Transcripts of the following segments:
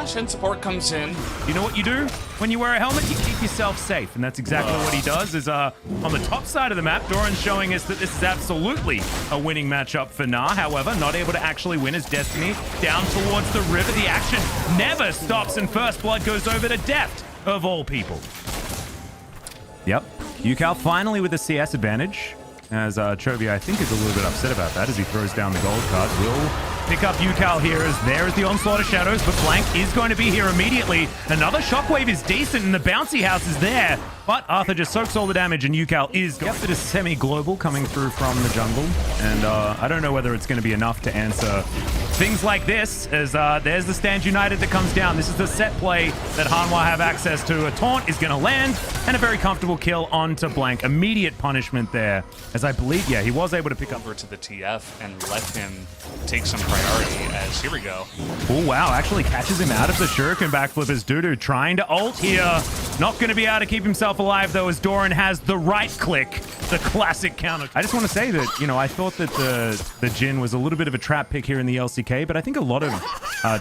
yeah, Shen support comes in. You know what you do? When you wear a helmet, you keep yourself safe. And that's exactly what he does. Is on the top side of the map, Doran's showing us that this is absolutely a winning matchup for Nah. However, not able to actually win as Destiny down towards the river. The action never stops, and first blood goes over to Deft, of all people. Yep. UCal finally with the CS advantage. As Chovy, I think, is a little bit upset about that as he throws down the gold card. Will pick up UCal here as there is the onslaught of shadows, but Blank is going to be here immediately. Another shockwave is decent, and the bouncy house is there. But Arthur just soaks all the damage, and UCal is going. Yep, it is semi-global coming through from the jungle. And I don't know whether it's going to be enough to answer things like this, as there's the Stand United that comes down. This is the set play that Hanwha have access to. A taunt is going to land, and a very comfortable kill onto Blank. Immediate punishment there, as I believe, yeah, he was able to pick up. Over to the TF and let him take some priority, as here we go. Oh, wow, actually catches him out of the shuriken backflip as Dudu trying to ult here. Not going to be able to keep himself alive, though, as Doran has the right click, the classic counter. I just want to say that, you know, I thought that the Jhin was a little bit of a trap pick here in the LCK, but I think a lot of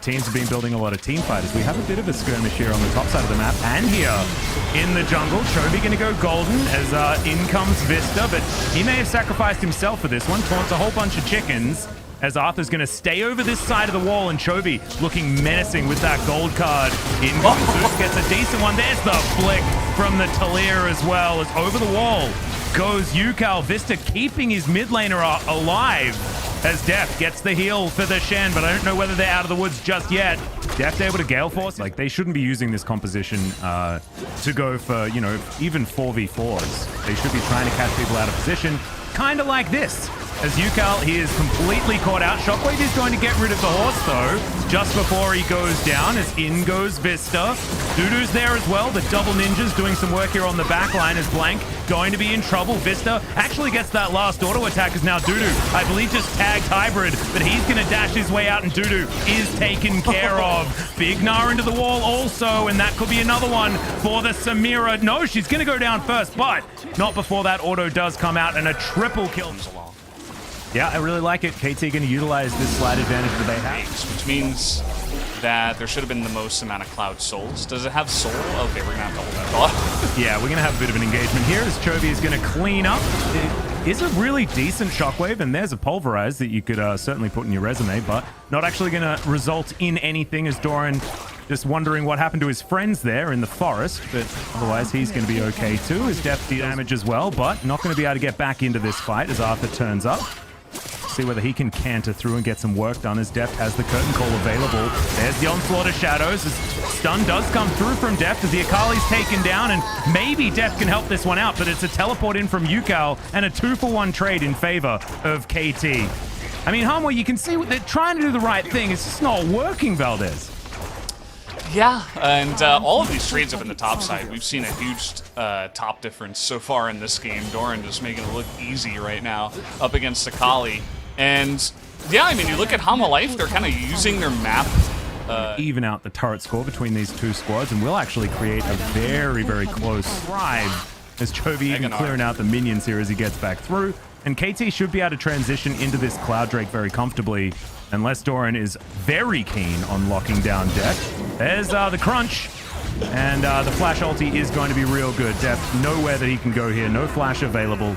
teams have been building a lot of team fighters. We have a bit of a skirmish here on the top side of the map, and here in the jungle. Chovy going to go golden as in comes Vista, but he may have sacrificed himself for this one. Taunts a whole bunch of chickens, as Arthur's going to stay over this side of the wall, and Chovy looking menacing with that gold card. In Zeus gets a decent one. There's the flick from the Talir as well, as over the wall goes UCal. Vista keeping his mid laner alive, as Deft gets the heal for the Shen, but I don't know whether they're out of the woods just yet. Deft able to Gale Force. Like, they shouldn't be using this composition to go for, you know, even 4v4s. They should be trying to catch people out of position, kind of like this. As UCal, he is completely caught out. Shockwave is going to get rid of the horse, though, just before he goes down, as in goes Vista. Dudu's there as well. The double ninjas doing some work here on the back line, as Blank going to be in trouble. Vista actually gets that last auto attack, as now Dudu, I believe, just tagged Hybrid, but he's going to dash his way out, and Dudu is taken care of. Big Gnar into the wall also, and that could be another one for the Samira. No, she's going to go down first, but not before that auto does come out, and a triple kill. Yeah, I really like it. KT going to utilize this slight advantage that they have. Which means that there should have been the most amount of Cloud souls. Does it have soul? Okay, we're going to have to hold that thought. Yeah, we're going to have a bit of an engagement here as Chovy is going to clean up. It is a really decent shockwave, and there's a pulverize that you could certainly put in your resume, but not actually going to result in anything, as Doran just wondering what happened to his friends there in the forest, but otherwise he's going to be okay too. His depth damage as well, but not going to be able to get back into this fight as Arthur turns up. See whether he can canter through and get some work done, as Deft has the curtain call available. There's the onslaught of shadows, as stun does come through from Deft as the Akali's taken down, and maybe Deft can help this one out, but it's a teleport in from UCal and a 2-for-1 trade in favor of KT. I mean, Hanwha, you can see they're trying to do the right thing. It's just not working, Valdez. Yeah, and all of these trades up in the top side, we've seen a huge top difference so far in this game. Doran just making it look easy right now up against Akali. And yeah, I mean, you look at Hanwha Life, they're kind of using their map. Even out the turret score between these two squads, and will actually create a very, very close drive as Chovy even clearing out the minions here as he gets back through. And KT should be able to transition into this Cloud Drake very comfortably, unless Doran is very keen on locking down Deft. There's the crunch, and the flash ulti is going to be real good. Deft nowhere that he can go here, no flash available,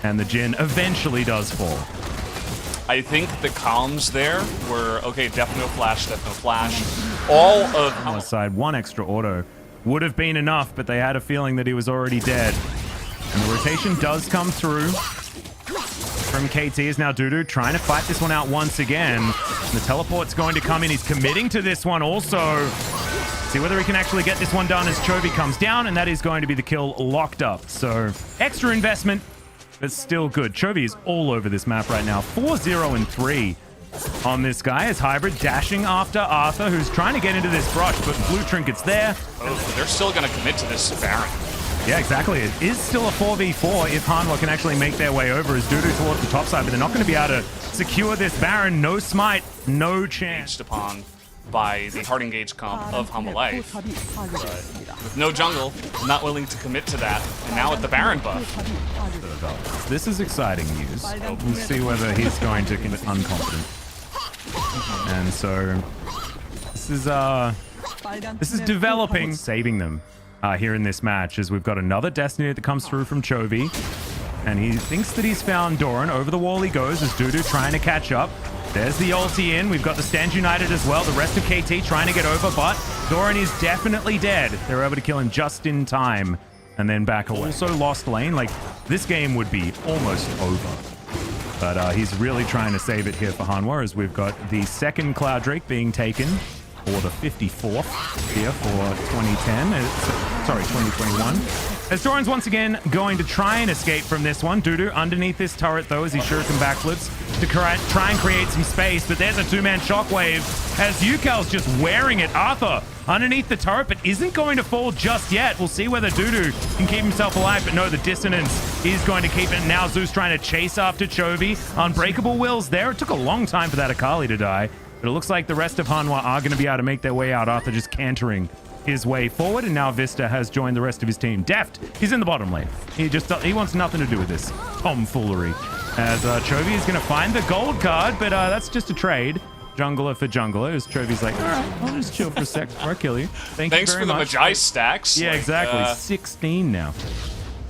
and the Jhin eventually does fall. I think the comms there were, okay, Deft no flash, Deft no flash. All of Hanwha's side, one extra auto would have been enough, but they had a feeling that he was already dead. And the rotation does come through from KT, is now Dudu trying to fight this one out once again. And the teleport's going to come in. He's committing to this one also. See whether he can actually get this one done as Chovy comes down, and that is going to be the kill locked up. So extra investment, but still good. Chovy is all over this map right now. 4-0-3 on this guy as Hybrid dashing after Arthur, who's trying to get into this brush, but blue trinket's there. Oh, they're still going to commit to this Baron. Yeah, exactly. It is still a 4v4 if Hanwha can actually make their way over as Dudu towards the top side, but they're not going to be able to secure this Baron. No smite, no chance. Upon by the hard engage comp of Hanwha Life. With no jungle, not willing to commit to that, and now with the Baron buff. This is exciting news. We'll see whether he's going to get unconfident. And so, this is This is developing, saving them here in this match, as we've got another Destiny that comes through from Chovy. And he thinks that he's found Doran. Over the wall he goes as Dudu trying to catch up. There's the ulti in. We've got the Stand United as well. The rest of KT trying to get over, but Doran is definitely dead. They're able to kill him just in time and then back away. Also lost lane. Like, this game would be almost over. But he's really trying to save it here for Hanwha, as we've got the second Cloud Drake being taken for the 54th here for 2021. As Doran's once again going to try and escape from this one. Dudu underneath this turret, though, as he shuriken backflips to try and create some space. But there's a two-man shockwave as Yukal's just wearing it. Arthur underneath the turret, but isn't going to fall just yet. We'll see whether Dudu can keep himself alive. But no, the dissonance is going to keep it. Now Zeus trying to chase after Chovy. Unbreakable Will's there. It took a long time for that Akali to die. But it looks like the rest of Hanwha are going to be able to make their way out. Arthur just cantering his way forward, and now Vista has joined the rest of his team. Deft, he's in the bottom lane. He wants nothing to do with this tomfoolery. As Chovy is going to find the gold card, but that's just a trade. Jungler for jungler. As Chovy's like, all right, I'll just chill for a sec before I kill you. Thanks for the Magi stacks. Yeah, exactly. 16 now.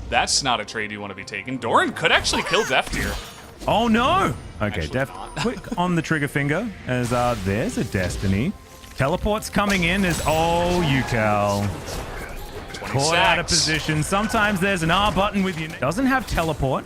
That's not a trade you want to be taking. Doran could actually kill Deft here. Oh no! Okay, Deft, quick on the trigger finger, as there's a Destiny. Teleport's coming in as, oh, Yukal. Caught out of position. Sometimes there's an R button with you. Doesn't have teleport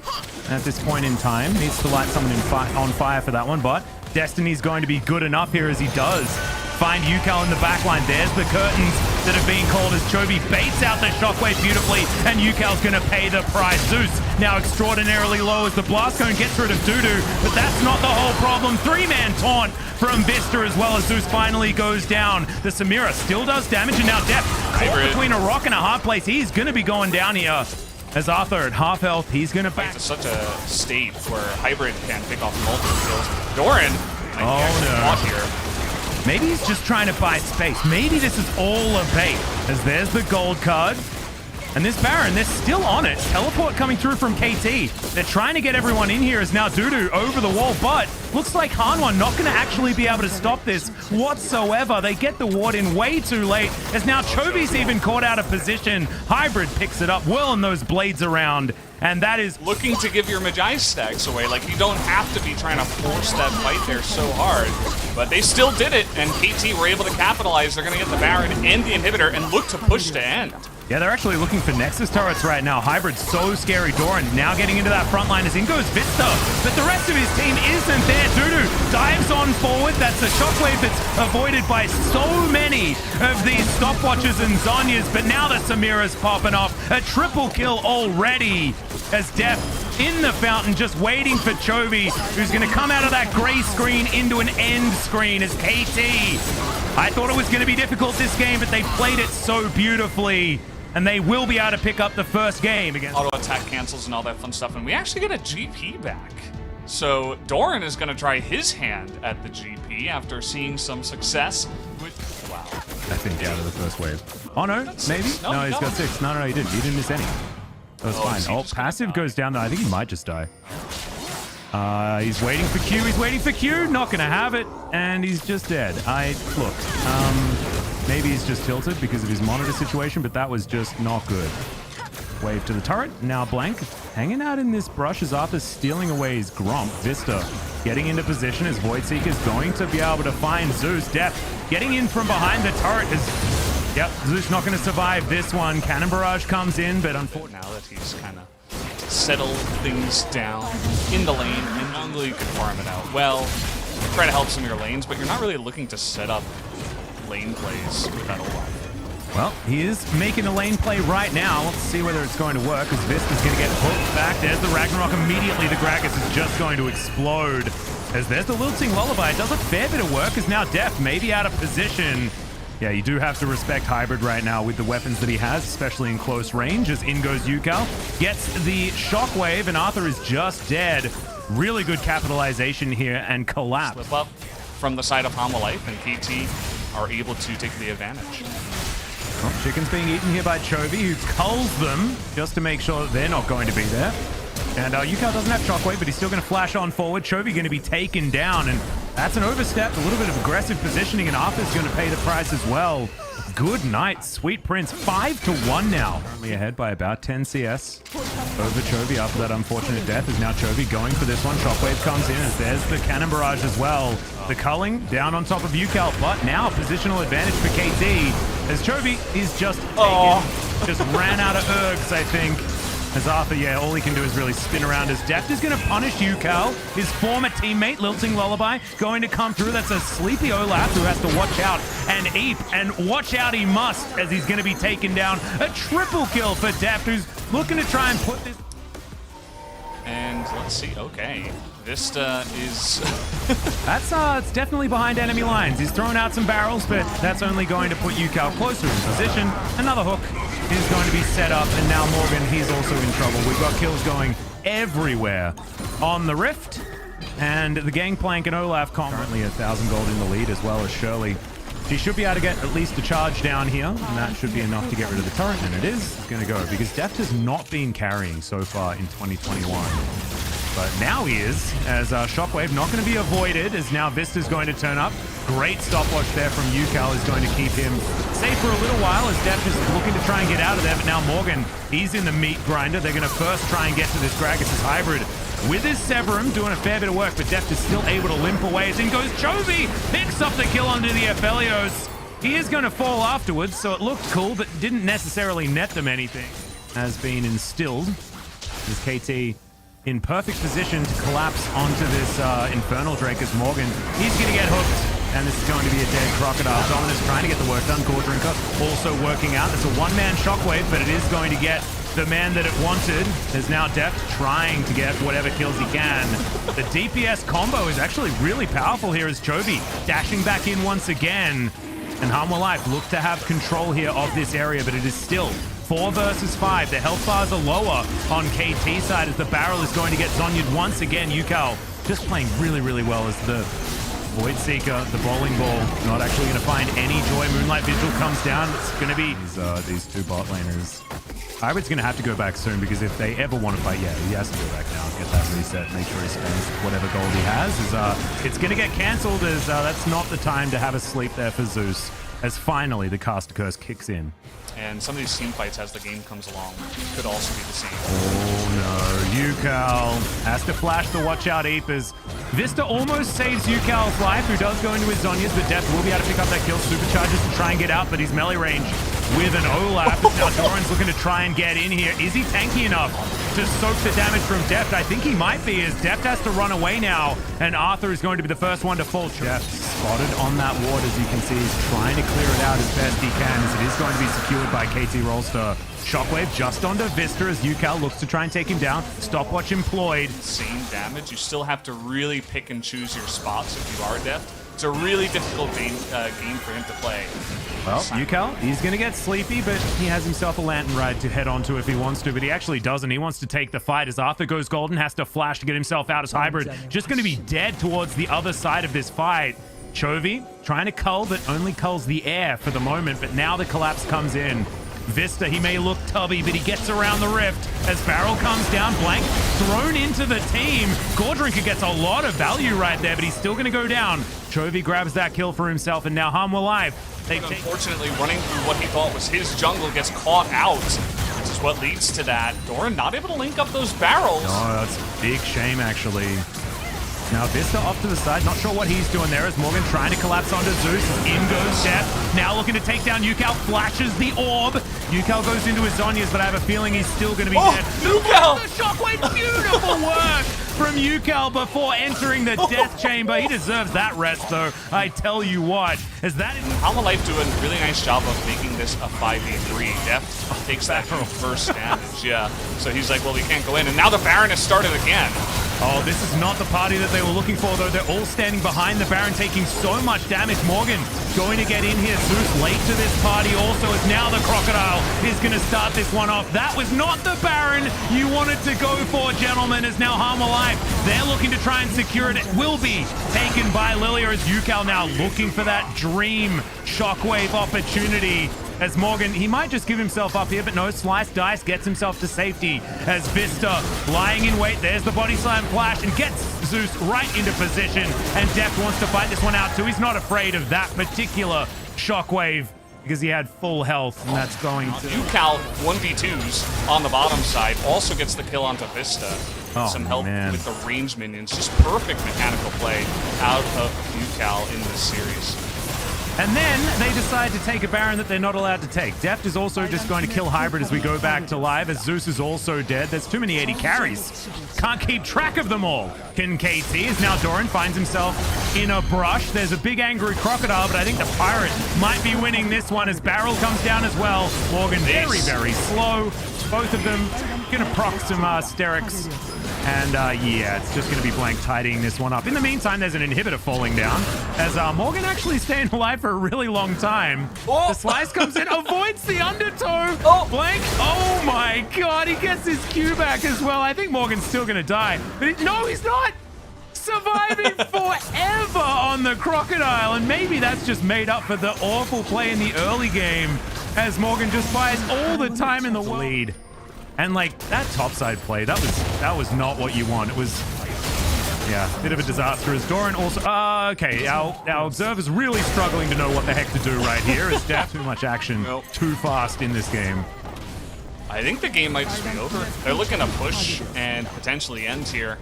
at this point in time. Needs to light someone on fire for that one, but Destiny's going to be good enough here as he does find Yukal in the backline. There's the curtains that are being called as Chovy baits out the shockwave beautifully, and Yukal's going to pay the price. Zeus now extraordinarily low as the blast cone gets rid of Dudu, but that's not the whole problem. Three-man taunt from Vista as well as Zeus finally goes down. The Samira still does damage, and now Deft caught between a rock and a hard place. He's going to be going down here. As Arthur at half health, he's going to back. It's such a state where Hybrid can pick off multiple kills. Doran, here. Maybe he's just trying to buy space. Maybe this is all a bait, as there's the gold card. And this Baron, they're still on it. Teleport coming through from KT. They're trying to get everyone in here as now Dudu over the wall, but looks like Hanwha not going to actually be able to stop this whatsoever. They get the ward in way too late, as now Chovy's even caught out of position. Hybrid picks it up, whirling those blades around, and that is looking to give your Magi stacks away. Like, you don't have to be trying to force that fight there so hard. But they still did it, and KT were able to capitalize. They're going to get the Baron and the inhibitor and look to push to end. Yeah, they're actually looking for Nexus turrets right now. Hybrid's so scary. Doran now getting into that front line as in goes Vista, but the rest of his team isn't there. Dudu dives on forward. That's a shockwave that's avoided by so many of these stopwatches and Zonyas, but now the Samira's popping off. A triple kill already as Deft in the fountain just waiting for Chovy, who's going to come out of that gray screen into an end screen as KT. I thought it was going to be difficult this game, but they played it so beautifully. And they will be able to pick up the first game against auto attack cancels and all that fun stuff. And we actually get a GP back. So Doran is going to try his hand at the GP after seeing some success with, wow. I think out of the first wave. Oh no, maybe? No, he's got 6. No, he didn't. He didn't miss any. That was fine. Oh, passive goes down there. I think he might just die. He's waiting for Q. He's waiting for Q. Not going to have it. And he's just dead. Look, maybe he's just tilted because of his monitor situation, but that was just not good. Wave to the turret. Now Blank hanging out in this brush as Arthur's stealing away his Gromp. Vista getting into position as Voidseeker's going to be able to find Zeus. Deft getting in from behind the turret is... Yep, Zeus not going to survive this one. Cannon Barrage comes in, but unfortunately... Now that he's kind of settled things down in the lane, and normally you can farm it out well, try to help some of your lanes, but you're not really looking to set up lane plays with that ult. Well, he is making a lane play right now. Let's see whether it's going to work, because Vista's going to get hooked back. There's the Ragnarok. Immediately, the Gragas is just going to explode. As there's the Lilting Lullaby. It does a fair bit of work, as now Deft may be out of position. Yeah, you do have to respect Hybrid right now with the weapons that he has, especially in close range, as in goes Yukal. Gets the Shockwave, and Arthur is just dead. Really good capitalization here, and collapse. Slip up from the side of Hanwha Life, and KT are able to take the advantage. Well, chicken's being eaten here by Chovy, who culls them just to make sure that they're not going to be there. And Yukal doesn't have Shockwave, but he's still going to flash on forward. Chovy going to be taken down, and that's an overstep, a little bit of aggressive positioning, and Arthur's going to pay the price as well. good night, Sweet Prince. 5-1 now. Currently ahead by about 10 CS over Chovy after that unfortunate death. Is now Chovy going for this one. Shockwave comes in as there's the cannon barrage as well. The culling down on top of UCal, but now positional advantage for KT as Chovy is just ran out of ergs, I think. As Arthur, yeah, all he can do is really spin around as Deft is going to punish UCal. His former teammate, Lilting Lullaby, going to come through. That's a sleepy Olaf who has to watch out. And Eep, and watch out he must, as he's going to be taken down. A triple kill for Deft, who's looking to try and put this... And let's see, okay. Vista is... That's it's definitely behind enemy lines. He's throwing out some barrels, but that's only going to put UCal closer in position. Another hook is going to be set up, and now Morgan, he's also in trouble. We've got kills going everywhere on the Rift, and the Gangplank and Olaf currently 1,000 gold in the lead, as well as Shirley. She should be able to get at least a charge down here, and that should be enough to get rid of the turret, and it is going to go, because Deft has not been carrying so far in 2021. But now he is, as Shockwave not going to be avoided, as now Vista's going to turn up. Great stopwatch there from UCal is going to keep him safe for a little while, as Deft is looking to try and get out of there. But now Morgan, he's in the meat grinder. They're going to first try and get to this Gragas' hybrid with his Severum, doing a fair bit of work, but Deft is still able to limp away. As in goes Chovy, picks up the kill onto the Aphelios. He is going to fall afterwards, so it looked cool, but didn't necessarily net them anything. Has been instilled as KT in perfect position to collapse onto this Infernal Drake as Morgan. He's going to get hooked, and this is going to be a dead Crocodile. Dominus trying to get the work done. Core Drinker also working out. It's a one-man Shockwave, but it is going to get the man that it wanted. There's now Deft trying to get whatever kills he can. The DPS combo is actually really powerful here as Chovy dashing back in once again. And Hanwha Life look to have control here of this area, but it is still 4 versus 5. The health bars are lower on KT side as the barrel is going to get Zonya'd once again. UCal just playing really, really well as the Void Seeker, the bowling ball, not actually going to find any joy. Moonlight Vigil comes down. It's going to be these 2 bot laners. Hybrid's going to have to go back soon, because if they ever want to fight, yeah, he has to go back now, get that reset, make sure he spends whatever gold he has. It's going to get cancelled, as that's not the time to have a sleep there for Zeus, as finally the Caster Curse kicks in. And some of these team fights as the game comes along could also be the same. Oh no, UCal has to flash the watch out Eepers. Vista almost saves UCal's life, who does go into his Zonyas, but Deft will be able to pick up that kill. Supercharges to try and get out, but he's melee range with an Olaf. Now Doran's looking to try and get in here. Is he tanky enough to soak the damage from Deft? I think he might be, as Deft has to run away now, and Arthur is going to be the first one to fall. Deft spotted on that ward, as you can see. He's trying to clear it out as best he can, as it is going to be secured by KT Rolster. Shockwave just onto Vista as UCal looks to try and take him down. Stopwatch employed. Same damage. You still have to really pick and choose your spots if you are Deft. It's a really difficult game for him to play. Well, UCal, he's going to get sleepy, but he has himself a lantern ride to head onto if he wants to, but he actually doesn't. He wants to take the fight as Arthur goes golden, has to flash to get himself out as Hybrid. Just going to be dead towards the other side of this fight. Chovy trying to cull, but only culls the air for the moment, but now the collapse comes in. Vista, he may look tubby, but he gets around the rift as Barrel comes down. Blank thrown into the team. Gordrinker gets a lot of value right there, but he's still going to go down. Chovy grabs that kill for himself, and now Hanwha Life. Unfortunately, running through what he thought was his jungle gets caught out, which is what leads to that. Doran not able to link up those barrels. No, that's a big shame, actually. Now Vista off to the side, not sure what he's doing there as Morgan trying to collapse onto Zeus. In goes Deft, now looking to take down UCal, flashes the orb. UCal goes into his Zonyas, but I have a feeling he's still going to be dead. UCal! The shockwave, beautiful work from UCal before entering the death chamber. He deserves that rest, though, I tell you what. As that is... Hanwha Life doing a really nice job of making this a 5v3. Deft takes that first damage, yeah. So he's like, well, we can't go in. And now the Baron has started again. Oh, this is not the party that they were looking for, though. They're all standing behind the Baron, taking so much damage. Morgan going to get in here. Zeus late to this party also, as now the Crocodile is going to start this one off. That was not the Baron you wanted to go for, gentlemen, as now Hanwha Life, they're looking to try and secure it. It will be taken by Lilia, as UCal now looking for that dream shockwave opportunity. As Morgan, he might just give himself up here, but no, Slice Dice gets himself to safety as Vista lying in wait. There's the body slam flash and gets Zeus right into position, and Deft wants to fight this one out too. He's not afraid of that particular shockwave. because he had full health, and that's going to... UCal 1v2s on the bottom side also gets the kill onto Vista. Some help with the range minions. Just perfect mechanical play out of UCal in this series. And then they decide to take a Baron that they're not allowed to take. Deft is also just going to kill Hybrid as we go back to live, as Zeus is also dead. There's too many 80 carries. Can't keep track of them all. Can KT, as now Doran finds himself in a brush. There's a big angry Crocodile, but I think the Pirate might be winning this one as Barrel comes down as well. Morgan very, very slow. Both of them gonna proc some Sterix. And yeah, it's just going to be blank tidying this one up. In the meantime, there's an inhibitor falling down as Morgan actually staying alive for a really long time. Oh. The slice comes in, avoids the undertow. Oh. Blank. Oh my god, he gets his Q back as well. I think Morgan's still going to die. But no, he's not. Surviving forever on the Crocodile. And maybe that's just made up for the awful play in the early game as Morgan just buys all the time in the lead. And like that topside play, that was not what you want. It was, yeah, a bit of a disaster. As Doran also, okay, our observer's really struggling to know what the heck to do right here. Is Deft too much action, too fast in this game? I think the game might just be over. They're looking to push and potentially end here.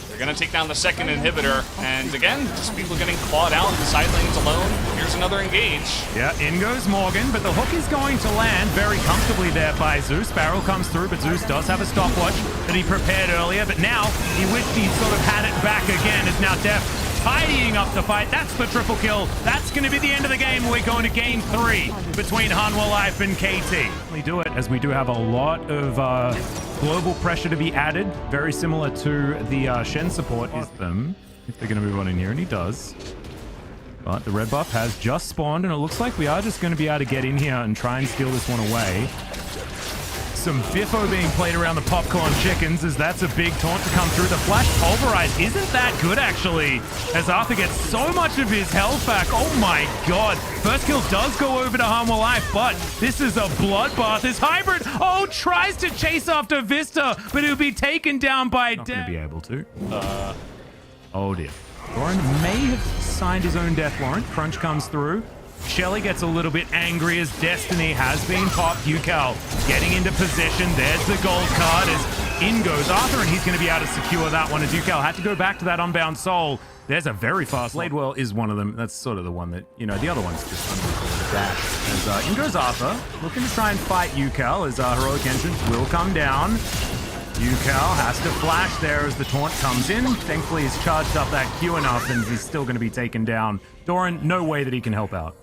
They're going to take down the second inhibitor, and again, just people getting clawed out in the side lanes alone. Here's another engage. Yeah, in goes Morgan, but the hook is going to land very comfortably there by Zeus. Barrel comes through, but Zeus does have a stopwatch that he prepared earlier, but now he wished he sort of had it back again. Is now Deft tidying up the fight. That's the triple kill. That's going to be the end of the game. We're going to game 3 between Hanwha Life and KT. We do it as we do have a lot of global pressure to be added. Very similar to the Shen support is them. If they're going to move on in here, and he does. But the red buff has just spawned, and it looks like we are just going to be able to get in here and try and steal this one away. Some Biffo being played around the popcorn chickens, as that's a big taunt to come through. The flash pulverize isn't that good, actually, as Arthur gets so much of his health back. Oh my god. First kill does go over to Hanwha Life, but this is a bloodbath. This Hybrid, tries to chase after Vista, but he'll be taken down by Death. Not going to be able to. Oh dear. Lauren may have signed his own death warrant. Crunch comes through. Shelly gets a little bit angry as Destiny has been popped. UCal getting into position. There's the gold card as in goes Arthur, and he's going to be able to secure that one as UCal had to go back to that unbound soul. There's a very fast Bladewell is one of them. That's sort of the one that, you know, the other one's just under the dash. As in goes Arthur, looking to try and fight UCal as Heroic Entrance will come down. UCal has to flash there as the taunt comes in. Thankfully, he's charged up that Q enough, and he's still going to be taken down. Doran, no way that he can help out.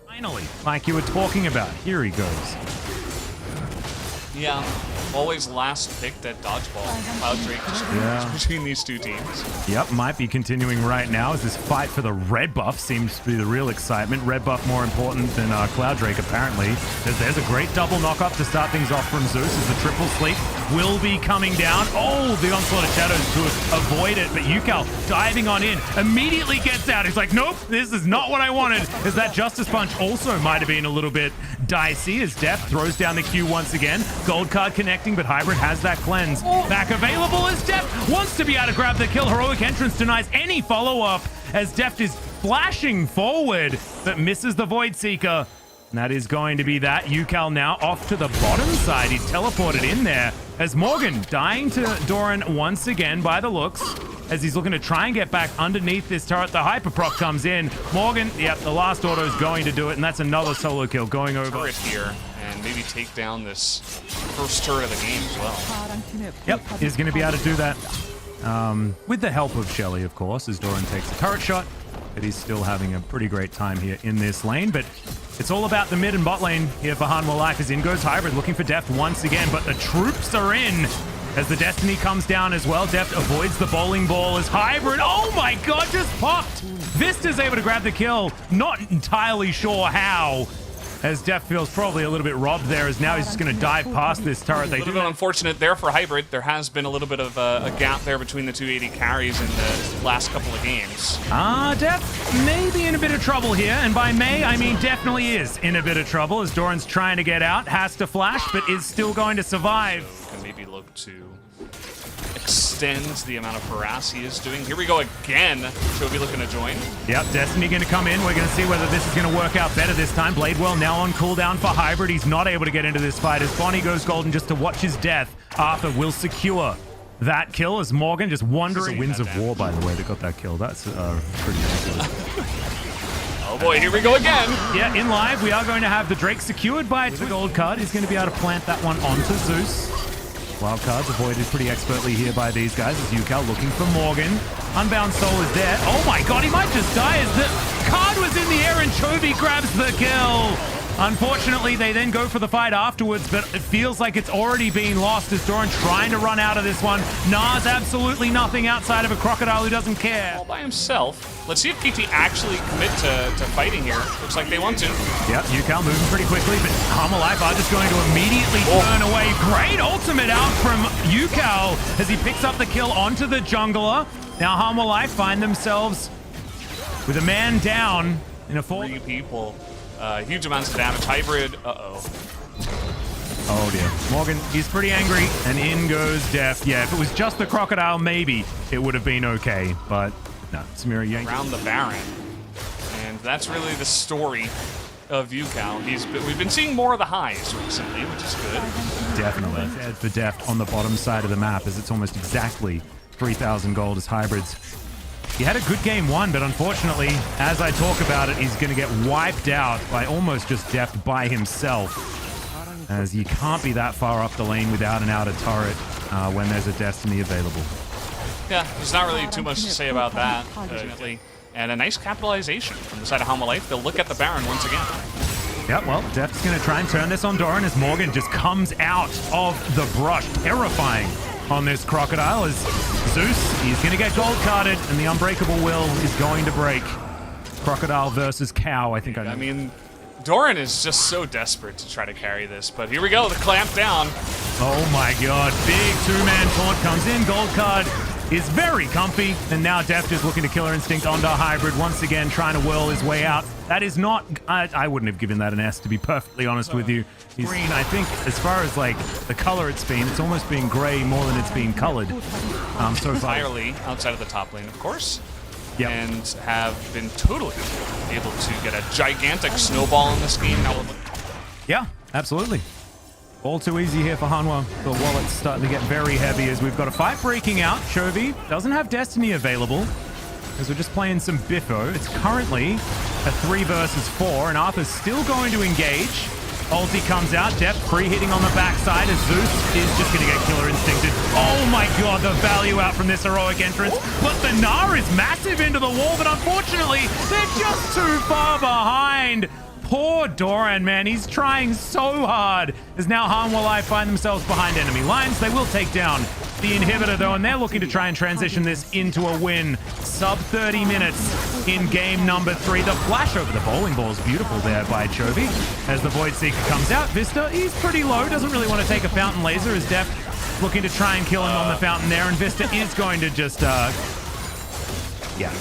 Finally, like you were talking about, here he goes. Yeah, always last picked at dodgeball. Cloud between these two teams. Yep, might be continuing right now as this fight for the red buff seems to be the real excitement. Red buff more important than Cloud Drake, apparently. There's a great double knock-up to start things off from Zeus as the triple sleep will be coming down. Oh, the onslaught of shadows to avoid it, but UCal diving on in, immediately gets out. He's like, nope, this is not what I wanted. As that Justice Punch also might have been a little bit dicey as Death throws down the Q once again. Gold card connecting, but Hybrid has that cleanse back available as Death wants to be able to grab the kill. Heroic Entrance denies any follow-up as Deft is flashing forward, but misses the Void Seeker. And that is going to be that. UCal now off to the bottom side. He's teleported in there as Morgan dying to Doran once again by the looks as he's looking to try and get back underneath this turret. The Hyperproc comes in. Morgan, yep, the last auto is going to do it, and that's another solo kill going over. Turret here, and maybe take down this first turret of the game as well. Yep, he's going to be able to do that. With the help of Shelly, of course, as Doran takes a turret shot. But he's still having a pretty great time here in this lane. But it's all about the mid and bot lane here for Hanwha Life as in goes Hybrid looking for Deft once again. But the troops are in as the Destiny comes down as well. Deft avoids the bowling ball as Hybrid, oh my god, just popped. Vista's able to grab the kill. Not entirely sure how. As Deft feels probably a little bit robbed there, as now he's just going to dive past this turret. A little bit unfortunate there for Hybrid. There has been a little bit of a gap there between the 280 carries in the last couple of games. Deft may be in a bit of trouble here, and by may, I mean definitely is in a bit of trouble as Doran's trying to get out, has to flash, but is still going to survive. Can maybe look to extend extend the amount of harass he is doing. Here we go again. Chovy looking to join. Yep, Destiny going to come in. We're going to see whether this is going to work out better this time. Bladewell now on cooldown for Hybrid. He's not able to get into this fight as Bonnie goes golden just to watch his death. Arthur will secure that kill as Morgan just wandering. Winds of War, by the way, that got that kill. That's pretty ridiculous. Oh boy, here we go again. Yeah, in live, we are going to have the Drake secured by the gold card. He's going to be able to plant that one onto Zeus. Wild cards avoided pretty expertly here by these guys as Yucal looking for Morgan. Unbound Soul is there. Oh my god, he might just die as the card was in the air and Chovy grabs the kill. Unfortunately, they then go for the fight afterwards, but it feels like it's already been lost as Doran trying to run out of this one. Nas absolutely nothing outside of a crocodile who doesn't care. All by himself. Let's see if KT actually commit to fighting here. Looks like they want to. Yep, Yucal moving pretty quickly, but Hanwha are just going to immediately turn away. Great ultimate out from Yucal as he picks up the kill onto the jungler. Now Hanwha find themselves with a man down in a 4. 3 people. Huge amounts of damage. Hybrid. Uh-oh. Oh dear. Morgan, he's pretty angry, and in goes Def. Yeah, if it was just the crocodile, maybe it would have been okay, but no. Samira yanked around the Baron. And that's really the story of Yucal. We've been seeing more of the highs recently, which is good. Definitely. Dead for Deft on the bottom side of the map, as it's almost exactly 3,000 gold as Hybrids. He had a good game 1, but unfortunately, as I talk about it, he's going to get wiped out by almost just Deft by himself. As you can't be that far up the lane without an outer turret when there's a Destiny available. Yeah, there's not really too much to say about that, definitely. And a nice capitalization from the side of Hanwha. They'll look at the Baron once again. Yep, well, Deft's going to try and turn this on Doran as Morgan just comes out of the brush. Terrifying on this crocodile as Zeus, he's going to get gold carded, and the Unbreakable Will is going to break. Crocodile versus Cow, I think I know. I mean, Doran is just so desperate to try to carry this, but here we go, the clamp down. Oh my god, big 2-man taunt comes in, gold card is very comfy, and now Deft is looking to Killer Instinct onto Hybrid, once again trying to whirl his way out. That is not, I wouldn't have given that an S, to be perfectly honest with you. He's green, I think, as far as like the color it's been, it's almost been gray more than it's been colored. So entirely outside of the top lane, of course. Yep. And have been totally able to get a gigantic snowball in this game. Yeah, absolutely. All too easy here for Hanwha. The wallet's starting to get very heavy as we've got a fight breaking out. Chovy doesn't have Destiny available as we're just playing some Biffo. It's currently a 3 versus 4, and Arthur's still going to engage. Ulti comes out, Deft free hitting on the backside as Zeus is just going to get Killer Instincted. Oh my god, the value out from this heroic entrance. But the Gnar is massive into the wall, but unfortunately, they're just too far behind. Poor Doran, man. He's trying so hard. As now Hanwha find themselves behind enemy lines. They will take down the inhibitor, though, and they're looking to try and transition this into a win. Sub 30 minutes in game number 3. The flash over the bowling ball is beautiful there by Chovy. As the Void Seeker comes out, Vista, he's pretty low. Doesn't really want to take a Fountain Laser as Deft looking to try and kill him on the Fountain there, and Vista is going to just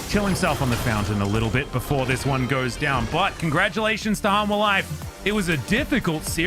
kill himself on the Fountain a little bit before this one goes down. But congratulations to Hanwha. It was a difficult series.